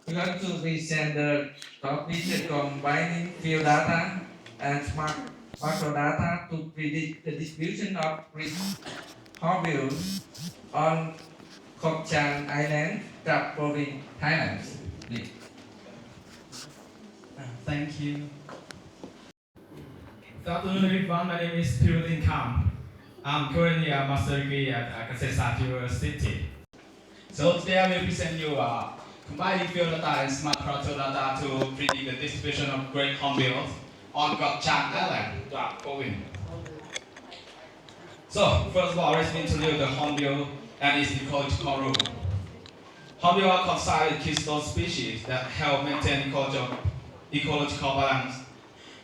We want to present the topic combining field data and smart macro data to predict the distribution of risk hornbills on Kok Chan Island, Trap Province, Thailand. Please. Thank you. Good afternoon, everyone. My name is RINCAM. I'm currently a master degree at Kasetsat University. So today I will present you combining field data and smart crowd data to predict the distribution of great hornbills on Kok Chan Island, Trap Province. So first of all, let's introduce the hornbill and its ecological role. Hornbills are considered keystone species that help maintain ecological balance.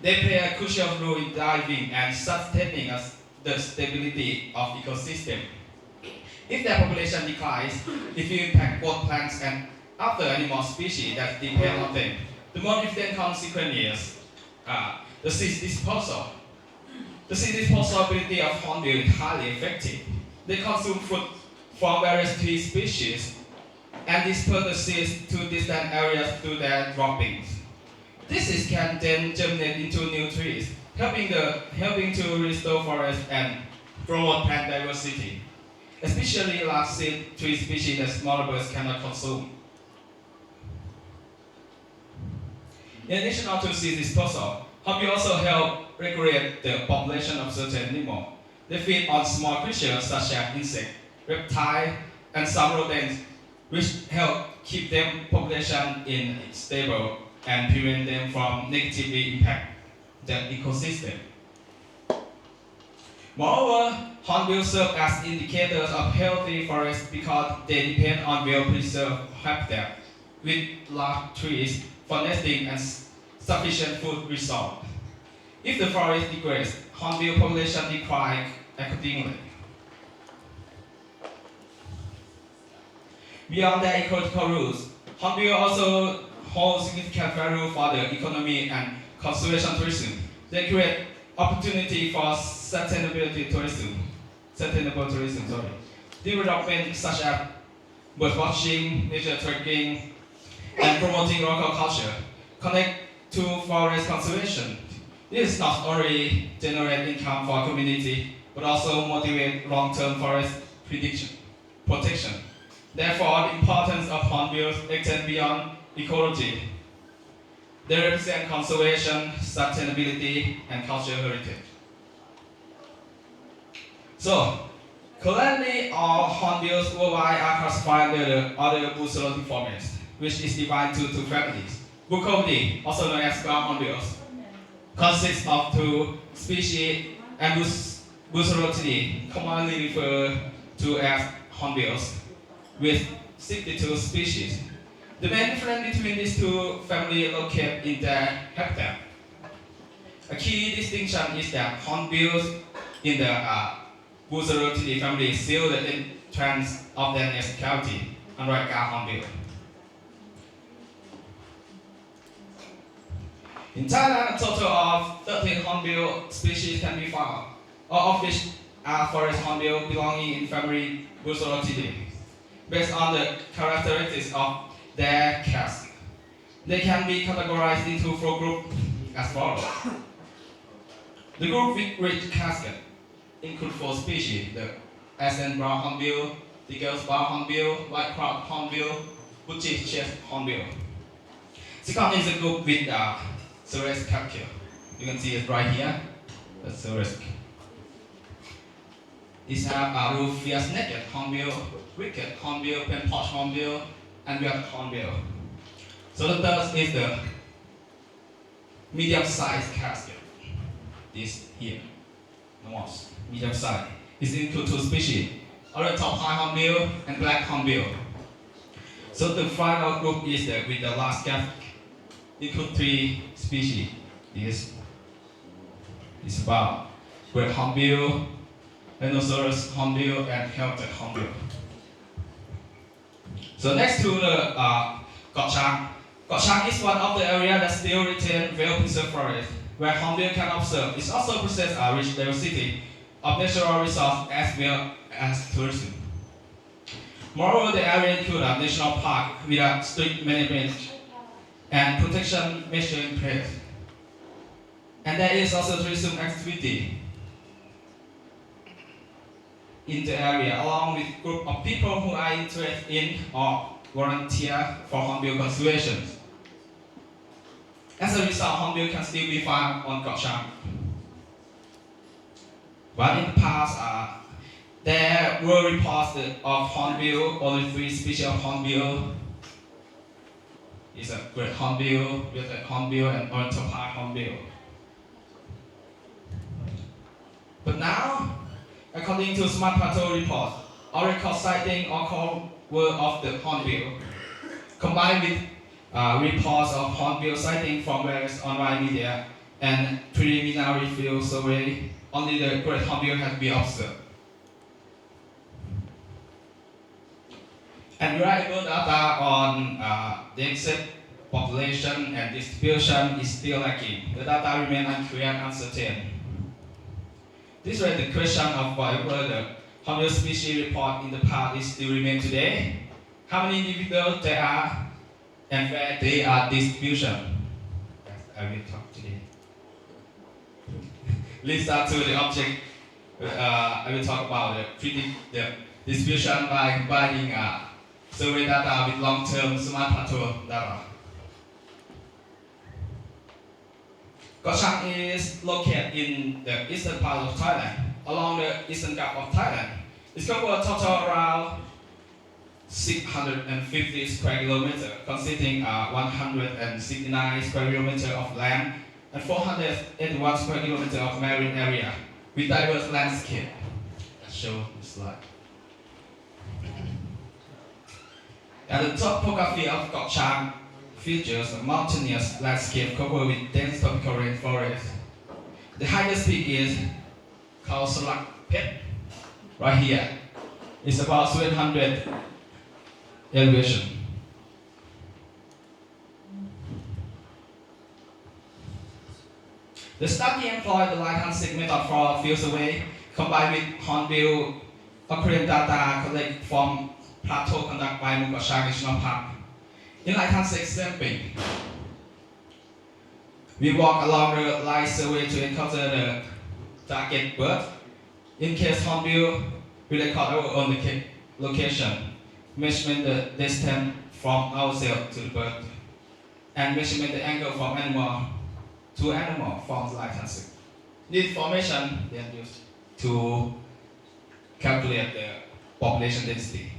They play a crucial role in driving and sustaining the stability of ecosystem. If their population declines, it will impact both plants and other animal species that depend on them. The most important consequence is the seed disposal. The seed disposal ability of hornbill is highly effective. They consume food from various tree species and disperse the seeds to distant areas through their droppings. This seeds can then germinate into new trees, helping to restore forests and promote plant diversity, especially large seed tree species that smaller birds cannot consume. In addition to seed disposal, hornbill also help regulate the population of certain animals. They feed on small creatures such as insects, reptiles, and some rodents, which help keep their population in stable and prevent them from negatively impact the ecosystem. Moreover, hornbills serve as indicators of healthy forests because they depend on well-preserved habitat with large trees for nesting and sufficient food resource. If the forest degrades, hornbill population declines accordingly. Beyond their ecological rules, hornbill also hold significant value for the economy and conservation tourism. They create opportunity for sustainable tourism. Development such as bird watching, nature trekking, and promoting local culture connect to forest conservation. This not only generate income for community, but also motivate long-term forest protection. Therefore, the importance of hornbills extends beyond ecology. They represent conservation, sustainability, and cultural heritage. So, currently, all hornbills worldwide are classified under the other bucolidae families, which is divided into two families. Bucolidae, also known as ground hornbills, consists of two species, and bucolidae, commonly referred to as hornbills, with 62 species. The main difference between these two families located in their habitat. A key distinction is that hornbills in the Bucolidae family seal the entrance of their nest cavity, unlike ground hornbill. In Thailand, a total of 13 hornbill species can be found, all of which are forest hornbill belonging in family Bucolidae. Based on the characteristics of their casque, they can be categorized into four groups as follows. The group with rich casket include four species: the Asian brown hornbill, the girl's brown hornbill, white crowned hornbill, bushy chest hornbill. Second is a group with cirrus capture. You can see it right here. The cirrus. These have rufous naked hornbill, wicked hornbill, pen-pouch hornbill, and red hornbill. So the third is the medium-sized casket. This here, the most medium-sized. It includes two species: oriental pine hornbill and black hornbill. So the final group is with the last casket. Include three species. This is about great hornbill, rhinoceros hornbill, and helmeted hornbill. So next to the Kok Chan. Kok Chan is one of the areas that still retain well-preserved forest, where hornbill can observe. It also possesses a rich diversity of natural resources as well as tourism. Moreover, the area includes a national park with a strict management and protection measure in place. And there is also tourism activity in the area, along with a group of people who are interested in or volunteer for hornbill conservation. As a result, hornbill can still be found on Koh Chang. But in the past, there were reports of hornbill, only 3 species of hornbill. It's a great hornbill, red hornbill, and oriental pied hornbill. But now, according to Smart Plateau report, our record sighting occurred of the hornbill, combined with reports of hornbill sighting from various online media and preliminary field survey, only the great hornbill has been observed. And reliable data on the exact population and distribution is still lacking. The data remain unclear and uncertain. This raises the question of whether the hornbill species report in the past is still remain today, how many individuals there are, and where they are distribution. I will talk today. Let's start to the object. I will talk about the distribution by combining survey data with long-term Smart Plateau data. Koh Chang is located in the eastern part of Thailand, along the eastern Gulf of Thailand. It's covered a total around 650 square kilometers, consisting 169 square kilometers of land and 481 square kilometers of marine area with diverse landscape. Let's show the slide. And the topography of Koh Chang features a mountainous landscape covered with dense tropical rainforest. The highest peak is called Salak Pet, right here. It's about 700 elevation. The study employed the light-hand segment method for field survey combined with hornbill occurrence data collected from plateau conducted by Koh Chang National Park. In light-hand sampling, we walk along the light survey to encounter the target bird. In case hornbill, we record our own location, measurement the distance from ourselves to the bird, and measurement the angle from animal to animal from the light-hand segment. This information then used to calculate the population density.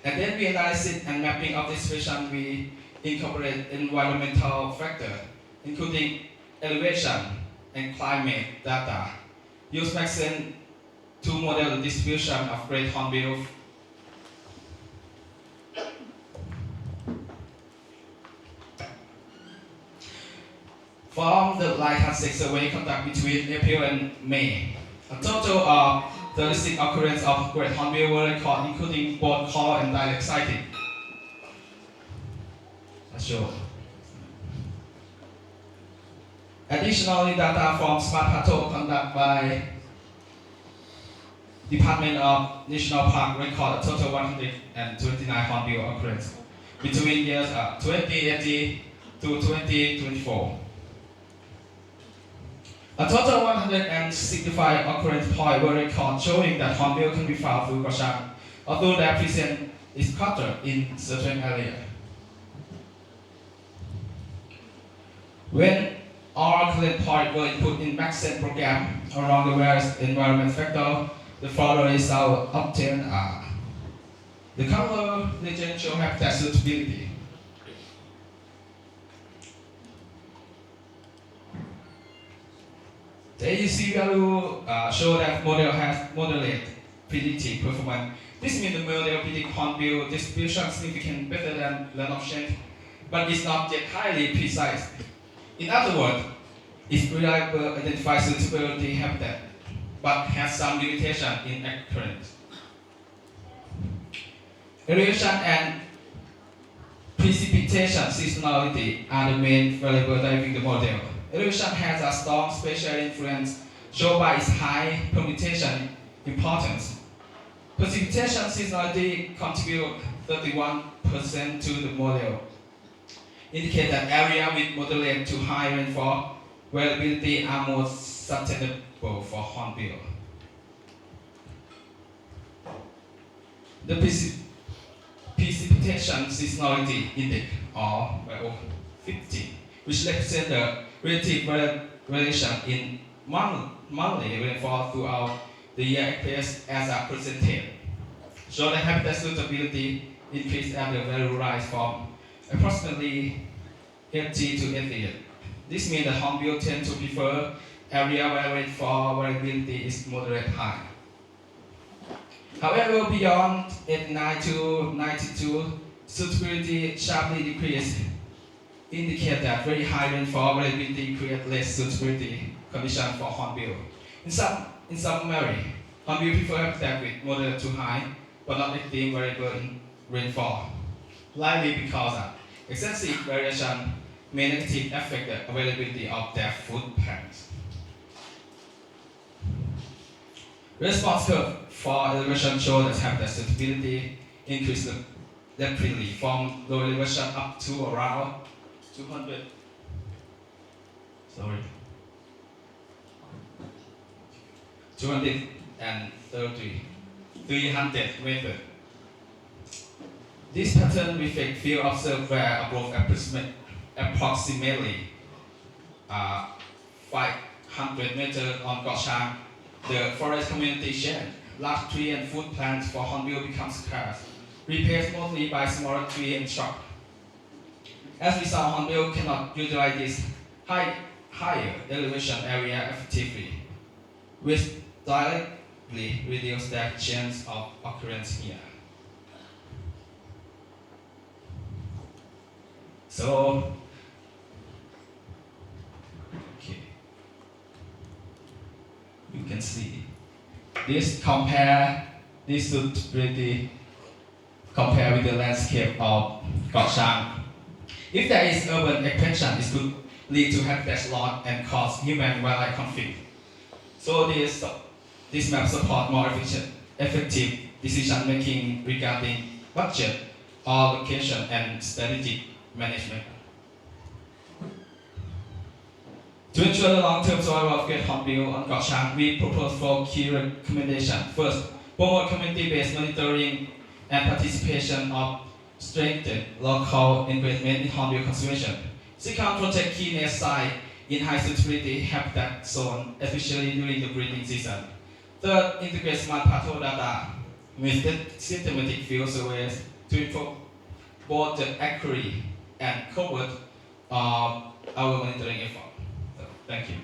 And then we analyze it and mapping of this distribution, we incorporate environmental factors, including elevation and climate data. Use Maxent to model the distribution of great hornbill. From the light-hand survey conducted between April and May, a total of 36 occurrences of great hornbill were recorded, including both call and direct sighting. Let's show. Additionally, data from Smart Plateau conducted by Department of National Park recorded a total 129 hornbill occurrences between years 2018 to 2024. A total 165 occurrence points were recorded, showing that hornbill can be found through Koh Chang, although their presence is scattered in certain areas. When all occurrence points were input in Maxent program around the various environment factors, the following results obtained are: the color region show habitat suitability. The AUC value show that model has moderate predictive performance. This means the model predicts hornbill distribution significantly better than random change, but it's not yet highly precise. In other words, it's reliable identifies suitability habitat, but has some limitation in accuracy. Elevation and precipitation seasonality are the main variable driving the model. Elevation has a strong spatial influence, shown by its high permutation importance. Precipitation seasonality contribute 31% to the model, indicate that area with moderate to high rainfall variability are more sustainable for hornbill. The precipitation seasonality index, or VO50, which represents the relative variation in monthly rainfall throughout the year appears as a percentage. So the habitat suitability increased at a value rise from approximately 80 to 88. This means that hornbill tend to prefer area where rainfall variability is moderate high. However, beyond 89 to 92, suitability sharply decreased, indicate that very high rainfall variability creates less suitability condition for hornbill. In summary, hornbill prefer habitat with moderate to high, but not extreme variable in rainfall, likely because excessive variation may negatively affect the availability of their food plants. Response curve for elevation show that habitat suitability increased rapidly from low elevation up to around 200. 230, 300 meters. This pattern reflects field observed where above approximately 500 meters on Goshang, the forest community change. Large tree and food plants for hornbill become scarce, replaced mostly by smaller tree and shrub. As we saw, hornbill cannot utilize this higher elevation area effectively, which directly reduce their chance of occurrence here. So, okay, you can see this suitability compare with the landscape of Goshang. If there is urban expansion, it could lead to habitat loss and cause human-wildlife conflict. So this map support more effective decision making regarding budget, allocation, and strategic management. To ensure the long-term survival of great hornbill on Goshang, we propose 4 key recommendations. First, promote community-based monitoring and participation of strengthened local engagement in hornbill conservation. Second, protect key nest sites in high suitability habitat zone, especially during the breeding season. Third, integrate smart patrol data with systematic field surveys to improve both the accuracy and covert of our monitoring effort. So, thank you.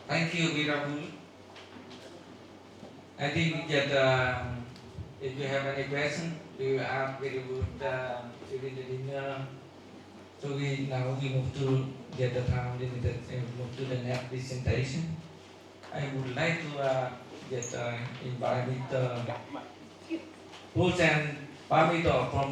Thank you, Virabul. I think we get, if you have any question, we will ask Virabul during the dinner. So now we move to get the time limited and move to the next presentation. I would like to invite Mr. Busan Pamito from